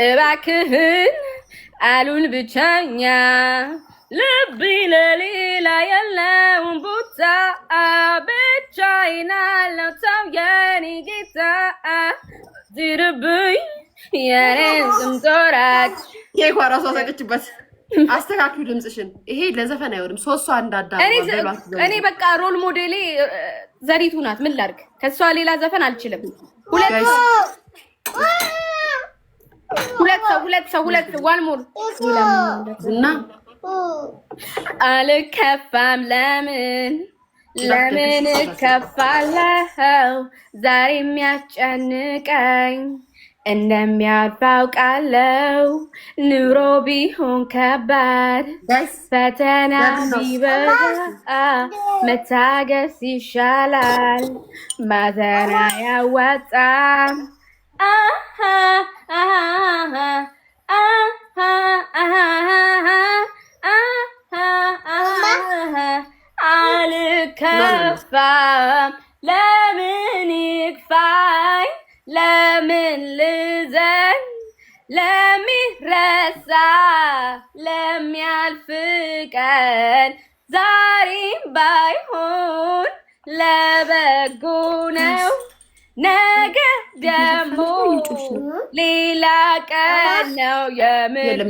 እባክህን አሉን ብቸኛ ልቢ ለሌላ የለውም ቦታ ብቻዬን አለው ተው የኔ ጌታ ድርብኝ የኔን ዝምቶራች ኬኳ ራሷ ሳቀችበት። አስተካክሉ ድምፅሽን። ይሄ ለዘፈን አይወድም። ሶስቷ እንዳዳ እኔ በቃ ሮል ሞዴሌ ዘሪቱ ናት። ምን ላድርግ? ከሷ ሌላ ዘፈን አልችልም። ሁለት ዋን ሞር እና አልከፋም ለምን እከፋለሁ ዛሬ የሚያስጨንቀኝ እንደሚያልፍ አውቃለሁ ኑሮ ቢሆን ከባድ ፈተና ቢበዛ መታገስ ይሻላል ማዘን አያዋጣም አልከፋም ለምን ይክፋኝ ለምን ልዘን ለሚረሳ ለሚያልፍ ቀን ዛሬም ባይሆን ለበጎ ነው ነገ ደግሞ ሌላ ቀን ነው የምን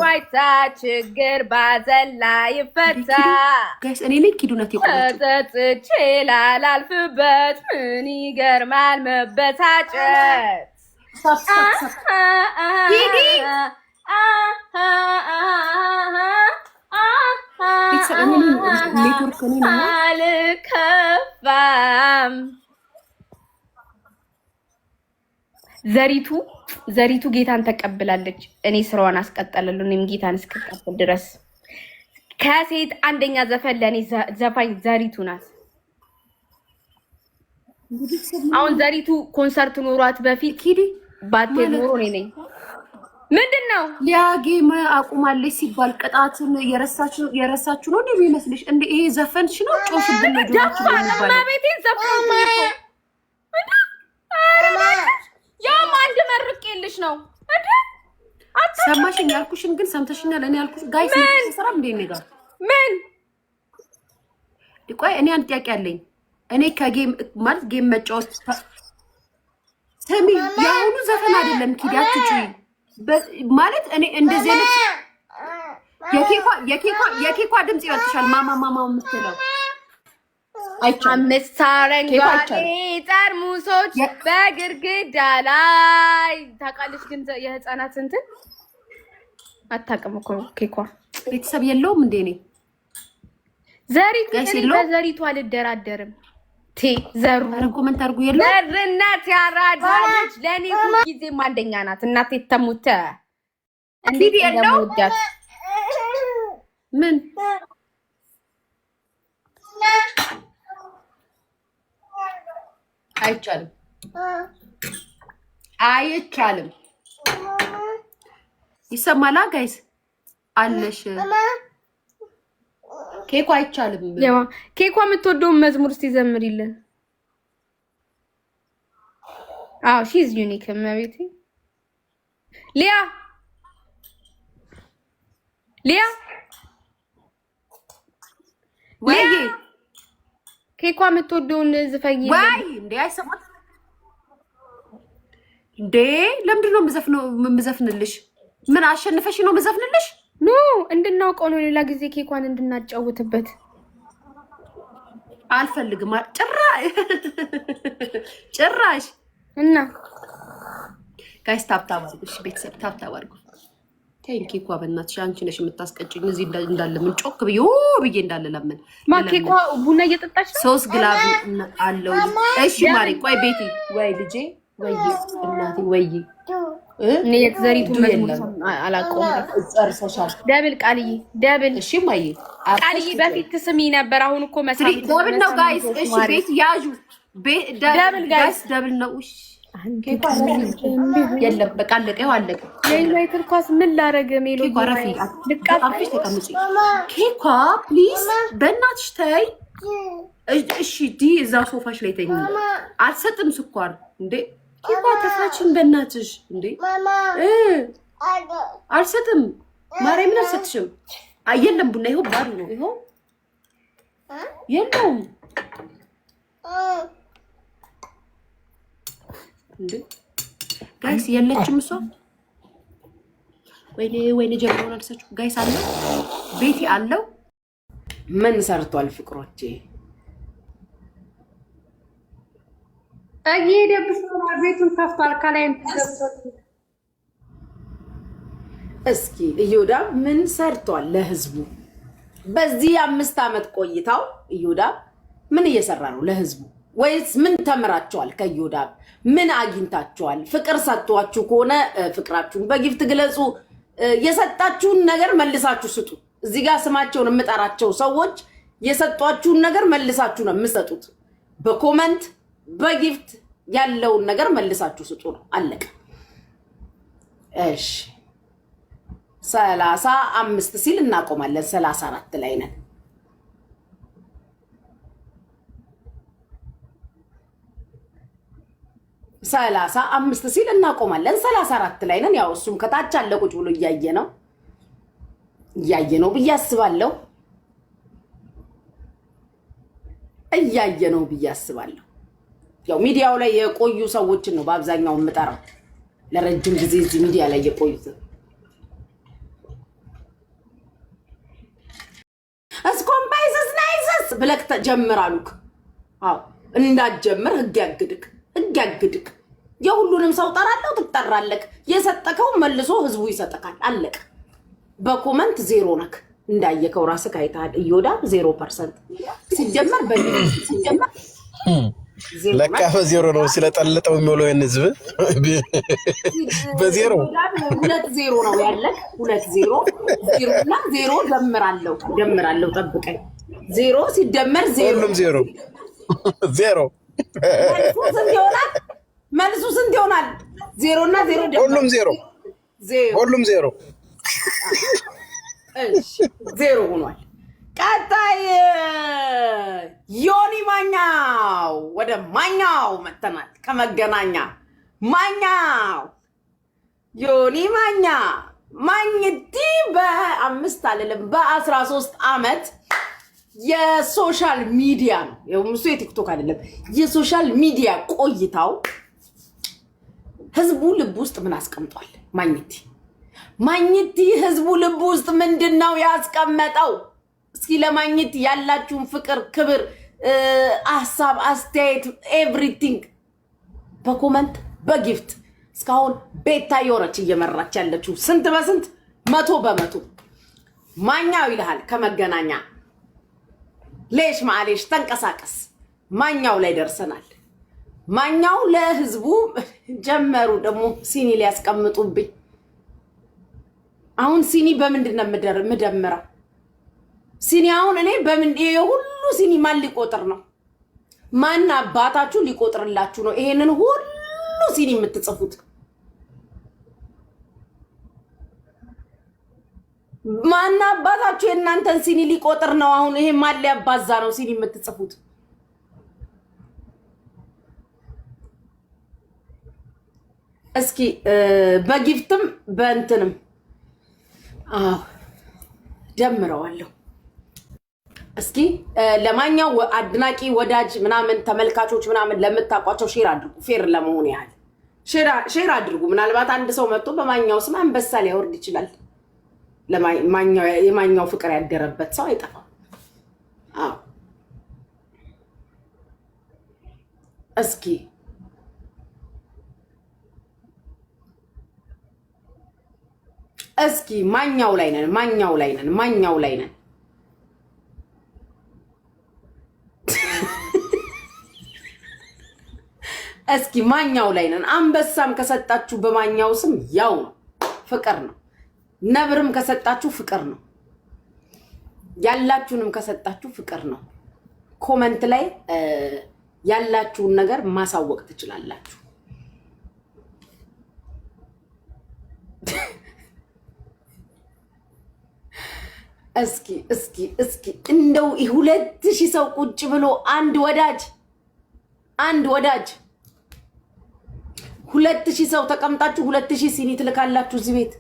ዋይታ ችግር ባዘላ ይፈታ ተጥቼ ላላልፍበት ምን ይገርማል መበታጨት አልከፋም ዘሪቱ ጌታን ተቀብላለች። እኔ ስራዋን አስቀጠለሉ እኔም ጌታን እስከቀበል ድረስ ከሴት አንደኛ ዘፈን ለኔ ዘፋኝ ዘሪቱ ናት። አሁን ዘሪቱ ኮንሰርት ኖሯት በፊት ባቴ ኖሮ ነኝ ምንድነው ሊያጌም አቁማለች ሲባል ቅጣትን የረሳችሁ ነው እንደሚመስልሽ እንደ ይሄ ዘፈንሽ ነው ጮሽብን ነው ጆሮአችሁ ማቤቴን ዘፈን ያም አንድ መርቄልሽ ነው እንዴ ሰማሽኝ ያልኩሽን ግን ሰምተሽኛል እኔ ያልኩሽ ጋይስ ሰራ እንዴ ነጋ ምን ቆይ እኔ አንድ ጥያቄ አለኝ እኔ ከጌም ማለት ጌም መጫወት ሰሚ ያሁኑ ዘፈን አይደለም ኪዳትጪ ማለት እኔ እንደዚህ አይነት የኬኳ ድምጽ ይወጥሻል ማማ የምትለው አምስት አረንጓዴ ጠርሙሶች በግርግዳ ላይ ታውቃለች። ግን የህፃናት እንትን አታውቅም እኮ ኬኳ ቤተሰብ የለውም እንዴ? እኔ በዘሪቱ አልደራደርም። ዘሩ ኮመንት አድርጉ የለው ዘርነት ያራዳለች ለኔ ሁልጊዜም አንደኛ ናት። እናቴ ተሙተ እንዴት እንደምወዳት ምን አይቻልም ይሰማላ ጋይስ አለሽ ኬኳ አይቻልም ኬኳ የምትወደውን መዝሙር እስቲ ዘምሪልን ሺዝ ዩኒክ ማቤቴ ሊያ ወይ ኬኳ የምትወደውን ዝፈኝ ወይ እንዴ አይሰማት እንዴ ለምንድን ነው የምዘፍንልሽ ምን አሸንፈሽ ነው የምዘፍንልሽ ኖ እንድናውቀው ነው ሌላ ጊዜ ኬኳን እንድናጫውትበት አልፈልግም ጭራሽ እና ጋይስ ታፕታፕ አድርጉ ቤተሰብ ታፕታፕ አድርጉ ቴንኪ ኬኳ በእናትሽ አንቺ ነሽ የምታስቀጭኝ እዚህ እንዳለ ምን ጮክ ብዬ እንዳለ ለምን ኬኳ ቡና እየጠጣች ነው ሶስት ግላብ አለው እሺ ማሪ ቆይ ቤቲ ወይ ልጄ ወይ እናቴ ወይ እኔ የዘሪቱ መዝሙር አላውቀውም ጨርሰሻል ደብል ቃልዬ ደብል እሺ ማይ ቃልዬ በፊት ትስሚ ነበር አሁን እኮ መስራት ደብል ነው ጋይስ እሺ ቤት ያዡ ደብል ጋይስ ደብል ነው እሺ የለም በቃ አለቀ አለቀ የዩናይትድ ኳስ ምን ላረገ ሜሎዲ ኬኳ ረፊ ልቃፍሽ ተቀምጪ ኬኳ ፕሊዝ በእናትሽ ተይ እሺ ዲ እዛ ሶፋሽ ላይ ተኝ አልሰጥም ስኳር እንዴ ኪባ ተፋችን በእናትሽ እንዴ አልሰጥም ማርያምን አልሰጥሽም አየለም ቡና ይኸው ባዶ ነው ይኸው የለውም እንዴ ጋይስ የለችም እሷ ወይኔ ጀምሮን አልሰጭው ጋይስ አለ ቤቲ አለው ምን ሰርቷል ፍቅሮቼ እየሄደብሽ ነው ቤቱን ከፍቷል ከላይም ተገብቷል እስኪ እዮዳ ምን ሰርቷል ለህዝቡ በዚህ 5 አመት ቆይታው እዮዳ ምን እየሰራ ነው ለህዝቡ ወይስ ምን ተመራቸዋል ከእዮዳ ምን አግኝታቸዋል ፍቅር ሰጥቷችሁ ከሆነ ፍቅራችሁን በጊፍት ግለጹ የሰጣችሁን ነገር መልሳችሁ ስጡ እዚህ ጋር ስማቸውን የምጠራቸው ሰዎች የሰጧችሁን ነገር መልሳችሁ ነው የምትሰጡት በኮሜንት በጊፍት ያለውን ነገር መልሳችሁ ስጡ ነው አለቀ እሺ 35 ሲል እናቆማለን 34 ላይ ነን 35 ሲል እናቆማለን 34 ላይ ነን ያው እሱም ከታች አለ ቁጭ ብሎ እያየ ነው ብዬ አስባለሁ ያው ሚዲያው ላይ የቆዩ ሰዎችን ነው በአብዛኛው የምጠራው ለረጅም ጊዜ እዚህ ሚዲያ ላይ የቆዩት እስኮምባይዘስ ናይዘስ ብለክ ተጀምራሉክ አው እንዳትጀምር ህግ ያግድክ የሁሉንም ሰው ጠራለው ትጠራለክ የሰጠከው መልሶ ህዝቡ ይሰጠካል አለቀ በኮሜንት 0 ነክ እንዳየከው ራስህ አይታል እዮዳ 0% ሲጀመር ለካ በዜሮ ነው ስለጠለጠው የሚውለው የህዝብ በዜሮ 2-0 ነው ያለክ 2-0 እና 0 ደምራለሁ ጠብቀኝ 0 ሲደመር 0 ሁሉም 0 መልሱ ስንት ይሆናል 0 እና 0 ሁሉም 0 እሺ 0 ሆኗል ቀጣይ ዮኒ ማኛው ወደ ማኛው መተናል ከመገናኛ ማኛው ዮኒ ማኝቲ በ5 አይደለም በ13 አመት የሶሻል ሚዲያ ነው የሙሱ የቲክቶክ አይደለም የሶሻል ሚዲያ ቆይታው ህዝቡ ልብ ውስጥ ምን አስቀምጧል ማኝቲ ህዝቡ ልብ ውስጥ ምንድነው ያስቀመጠው እስኪ ለማግኘት ያላችሁን ፍቅር ክብር ሐሳብ አስተያየት ኤቭሪቲንግ በኮሜንት በጊፍት እስካሁን ቤታ የሆነች እየመራች ያለችው ስንት በስንት 100% ማኛው ይልሃል ከመገናኛ ሌሽ ማሌሽ ተንቀሳቀስ ማኛው ላይ ደርሰናል ማኛው ለህዝቡ ጀመሩ ደግሞ ሲኒ ሊያስቀምጡብኝ አሁን ሲኒ በምንድነው ምደምረው ሲኒ አሁን እኔ በምን የሁሉ ሲኒ ማን ሊቆጥር ነው ማን አባታችሁ ሊቆጥርላችሁ ነው ይሄንን ሁሉ ሲኒ የምትጽፉት ማን አባታችሁ የእናንተን ሲኒ ሊቆጥር ነው አሁን ይሄ ማን ሊያባዛ ነው ሲኒ የምትጽፉት እስኪ በጊፍትም በእንትንም ደምረዋለሁ እስኪ ለማኛው አድናቂ ወዳጅ ምናምን ተመልካቾች ምናምን ለምታቋቸው ሼር አድርጉ ፌር ለመሆን ያህል ሼር አድርጉ ምናልባት አንድ ሰው መጥቶ በማኛው ስም አንበሳ ሊያወርድ ይችላል ለማኛው የማኛው ፍቅር ያደረበት ሰው አይጠፋም እስኪ ማኛው ላይ ነን እስኪ ማኛው ላይ ነን አንበሳም ከሰጣችሁ በማኛው ስም ያው ፍቅር ነው ነብርም ከሰጣችሁ ፍቅር ነው ያላችሁንም ከሰጣችሁ ፍቅር ነው ኮሜንት ላይ ያላችሁን ነገር ማሳወቅ ትችላላችሁ እስኪ እንደው 2000 ሰው ቁጭ ብሎ አንድ ወዳጅ 2000 ሰው ተቀምጣችሁ 2000 ሲኒ ትልካላችሁ እዚህ ቤት።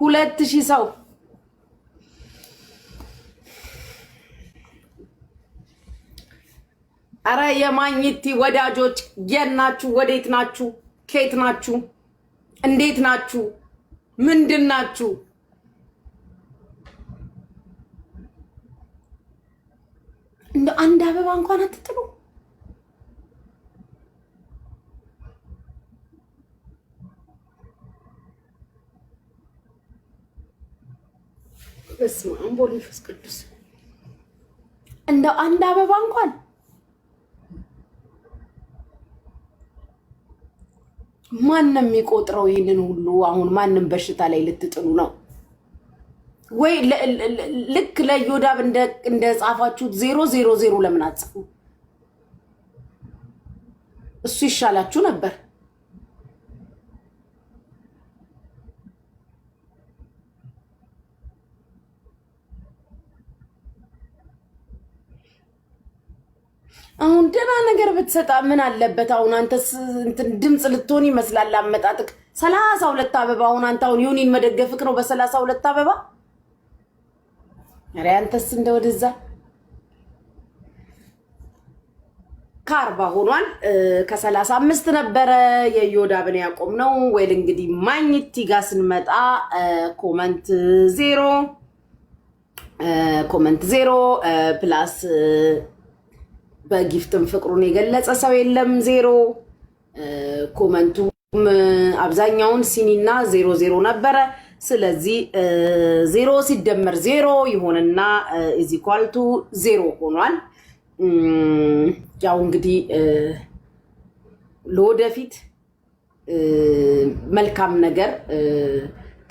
ሁለት ሺህ ሰው አረ የማግኘት ወዳጆች የናችሁ ወዴት ናችሁ? ከየት ናችሁ? እንዴት ናችሁ? ምንድን ናችሁ? እንደ አንድ አበባ እንኳን አትጥሉ። በስመ አብ ወወልድ ወመንፈስ ቅዱስ እንደ አንድ አበባ እንኳን ማንም የሚቆጥረው ይሄንን ሁሉ አሁን ማንም በሽታ ላይ ልትጥሉ ነው ወይ? ልክ ለዮዳብ እንደ ጻፋችሁት 000 ለምን አጽፉ? እሱ ይሻላችሁ ነበር። አሁን ደህና ነገር ብትሰጣ ምን አለበት? አሁን አንተስ እንትን ድምጽ ልትሆን ይመስላል አመጣጥቅ 32 አበባ። አሁን አንተ አሁን ዮኒን መደገፍክ ነው በ32 አበባ። አረ አንተስ እንደወደዛ ከ40 ሆኗል። ከ35 ነበረ የዮዳብን ያቆም ነው ወይ? እንግዲህ ማግኘት ጋር ስንመጣ ኮመንት 0 ፕላስ በጊፍትም ፍቅሩን የገለጸ ሰው የለም 0 ኮመንቱም አብዛኛውን ሲኒና 0 ነበረ። ስለዚህ 0 ሲደመር 0 ይሆንና ኢዝ ኢኳል ቱ 0 ሆኗል። ያው እንግዲህ ለወደፊት መልካም ነገር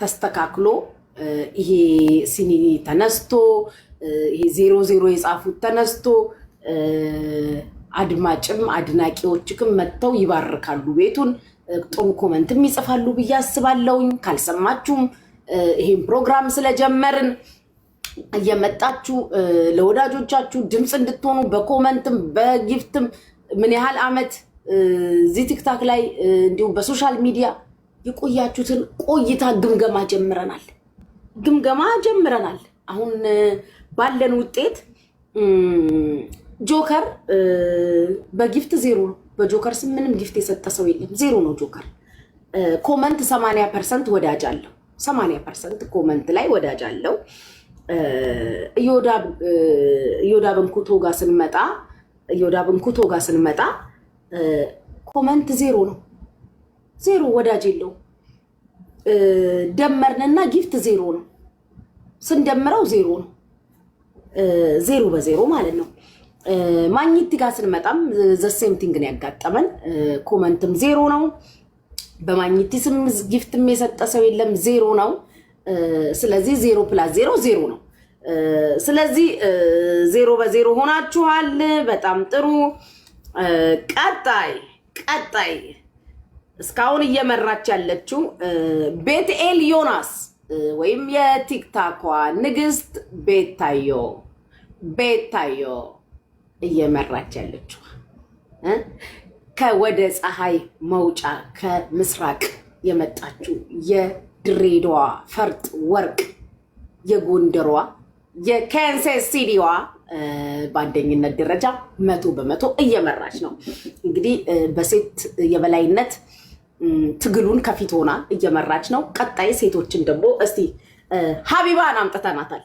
ተስተካክሎ ይሄ ሲኒ ተነስቶ ይሄ 0 የጻፉት ተነስቶ አድማጭም አድናቂዎችም መጥተው ይባርካሉ ቤቱን። ጥሩ ኮመንትም ይጽፋሉ ብዬ አስባለሁኝ። ካልሰማችሁም ይሄን ፕሮግራም ስለጀመርን እየመጣችሁ ለወዳጆቻችሁ ድምጽ እንድትሆኑ በኮመንትም በጊፍትም ምን ያህል አመት እዚህ ቲክታክ ላይ እንዲሁም በሶሻል ሚዲያ የቆያችሁትን ቆይታ ግምገማ ጀምረናል። አሁን ባለን ውጤት ጆከር በጊፍት 0 ነው። በጆከር ስም ምንም ጊፍት የሰጠ ሰው የለም። 0 ነው ጆከር። ኮመንት 80% ወዳጅ አለው። 80% ኮመንት ላይ ወዳጅ አለው። እዮዳብን ኩቶ ጋር ስንመጣ ኮመንት 0 ነው። 0 ወዳጅ የለው። ደመርንና ጊፍት 0 ነው። ስንደምረው 0 ነው። 0 በ0 ማለት ነው። ማግኘት ጋር ስንመጣም ዘሴም ቲንግ ነው ያጋጠመን። ኮመንትም 0 ነው። በማግኘት ስም ጊፍትም የሰጠ ሰው የለም። 0 ነው። ስለዚህ 0 + 0 0 ነው። ስለዚህ 0 በ0 ሆናችኋል። በጣም ጥሩ። ቀጣይ እስካሁን እየመራች ያለችው ቤትኤል ዮናስ ወይም የቲክታኳ ንግስት ቤታዮ እየመራች ያለችው ከወደ ፀሐይ መውጫ ከምስራቅ የመጣችው የድሬዳዋ ፈርጥ ወርቅ የጎንደሯ የካንሳስ ሲቲዋ በአንደኝነት ደረጃ 100% እየመራች ነው። እንግዲህ በሴት የበላይነት ትግሉን ከፊት ሆና እየመራች ነው። ቀጣይ ሴቶችን ደግሞ እስቲ ሀቢባን አምጥተናታል።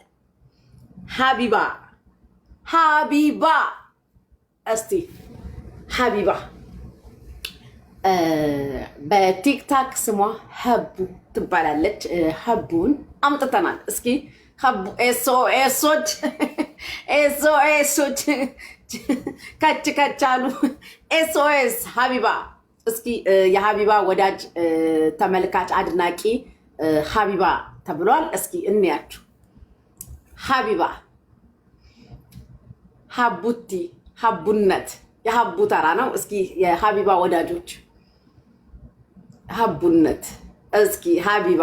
ሀቢባ እስቲ ሀቢባ በቲክታክ ስሟ ሀቡ ትባላለች። ሀቡን አምጥተናል። እስኪ ሀቡ ኤስኦኤሶች ከች አሉ። ኤስኦኤስ ሀቢባ እስኪ የሀቢባ ወዳጅ ተመልካች አድናቂ ሀቢባ ተብሏል። እስኪ እንያችሁ። ሀቢባ ሀቡቲ ሀቡነት የሀቡ ተራ ነው። እስኪ የሀቢባ ወዳጆች ሀቡነት እስኪ ሀቢባ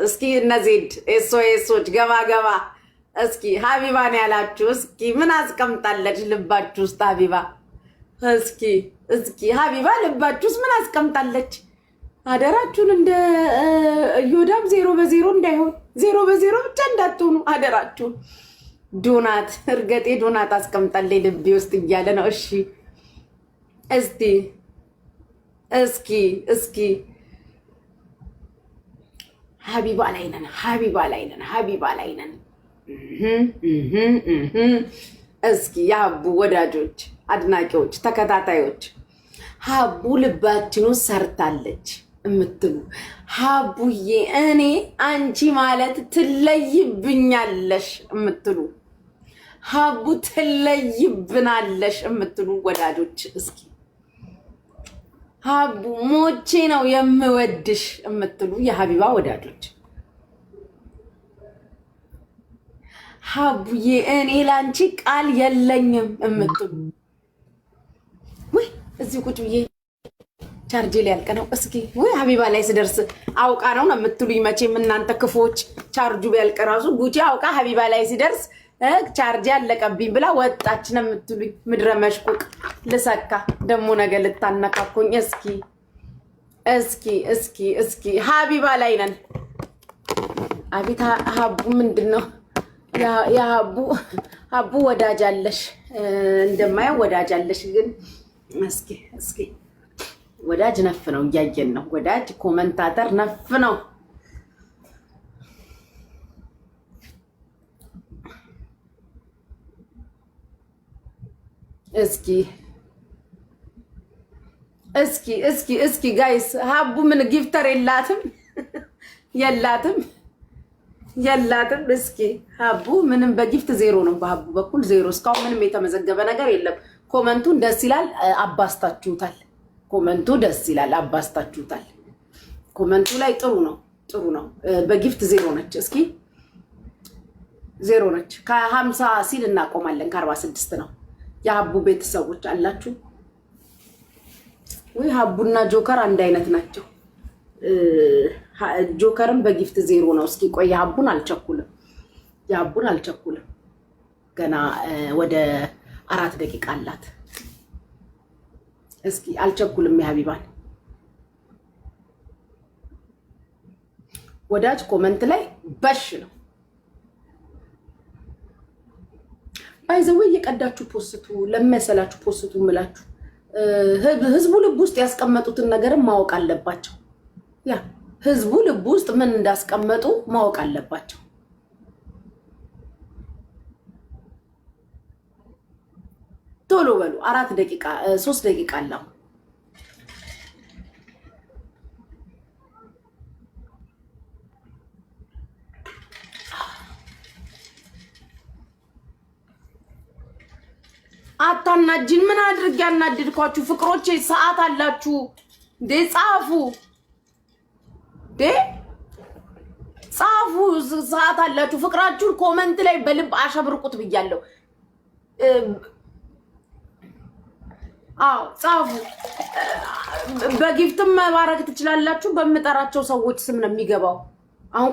እስኪ እነዜድ ኤሶች ገባ እስኪ ሀቢባን ያላችሁ እስኪ ምን አስቀምጣለች ልባችሁ ውስጥ ሀቢባ? እስኪ ሀቢባ ልባችሁ ውስጥ ምን አስቀምጣለች? አደራችሁን እንደ እዮዳብ 0-0 እንዳይሆን 0-0 ብቻ እንዳትሆኑ አደራችሁን። ዶናት እርገጤ ዶናት አስቀምጣለች ልቤ ውስጥ እያለ ነው። እሺ እስኪ ሀቢባ ላይ ነን። እስኪ የሀቡ ወዳጆች፣ አድናቂዎች፣ ተከታታዮች ሀቡ ልባችን ውስጥ ሰርታለች የምትሉ ሀቡዬ እኔ አንቺ ማለት ትለይብኛለሽ የምትሉ ሀቡ ትለይብናለሽ የምትሉ ወዳጆች እስኪ ሀቡ ሞቼ ነው የምወድሽ የምትሉ የሀቢባ ወዳጆች ሀቡዬ እኔ ላንቺ ቃል የለኝም የምትሉ ወይ እዚህ ቁጭ ብዬ ቻርጅ ሊያልቅ ነው። እስኪ ወይ ሀቢባ ላይ ስደርስ አውቃ ነው የምትሉኝ። መቼም እናንተ ክፎች ቻርጁ ቢያልቅ ራሱ ጉቺ አውቃ ሀቢባ ላይ ሲደርስ ቻርጅ ያለቀብኝ ብላ ወጣች ነው የምትሉኝ። ምድረ መሽቁቅ ልሰካ ደግሞ ነገ ልታነካኩኝ። እስኪ ሀቢባ ላይ ነን። አቤት ሀቡ ምንድን ነው የሀቡ ወዳጅ አለሽ፣ እንደማየው ወዳጅ አለሽ። ግን እስኪ ወዳጅ ነፍ ነው፣ እያየን ነው። ወዳጅ ኮመንታተር ነፍ ነው። እስኪ ጋይስ ሀቡ ምን ጊፍተር የላትም። እስኪ ሀቡ ምንም በጊፍት 0 ነው። በሀቡ በኩል 0 እስካሁን ምንም የተመዘገበ ነገር የለም። ኮመንቱን ደስ ይላል፣ አባስታችሁታል። ኮመንቱ ላይ ጥሩ ነው። በጊፍት 0 ነች። እስኪ 0 ነች። ከ50 ሲል እናቆማለን። ከ46 ነው። የሀቡ ቤተሰቦች አላችሁ ወይ? ሀቡና ጆከር አንድ አይነት ናቸው። ጆከርም በጊፍት 0 ነው። እስኪ ቆይ የሀቡን አልቸኩልም። ገና ወደ 4 ደቂቃ አላት። እስኪ አልቸኩልም። የሀቢባን ወዳጅ ኮመንት ላይ በሽ ነው። ባይዘው እየቀዳችሁ ፖስቱ ለመሰላችሁ ፖስቱ ምላችሁ ህዝቡ ልብ ውስጥ ያስቀመጡትን ነገርም ማወቅ አለባቸው። ያ ህዝቡ ልብ ውስጥ ምን እንዳስቀመጡ ማወቅ አለባቸው። ቶሎ በሉ። 4 ደቂቃ 3 ደቂቃ አለው። አታናጅን። ምን አድርግ ያናድድኳችሁ ፍቅሮቼ? ሰዓት አላችሁ እንዴ? ጻፉ። ሰዓት አላችሁ። ፍቅራችሁን ኮመንት ላይ በልብ አሸብርቁት ብያለሁ። ጻፉ። በጊፍትም መባረክ ትችላላችሁ። በምጠራቸው ሰዎች ስም ነው የሚገባው። አሁን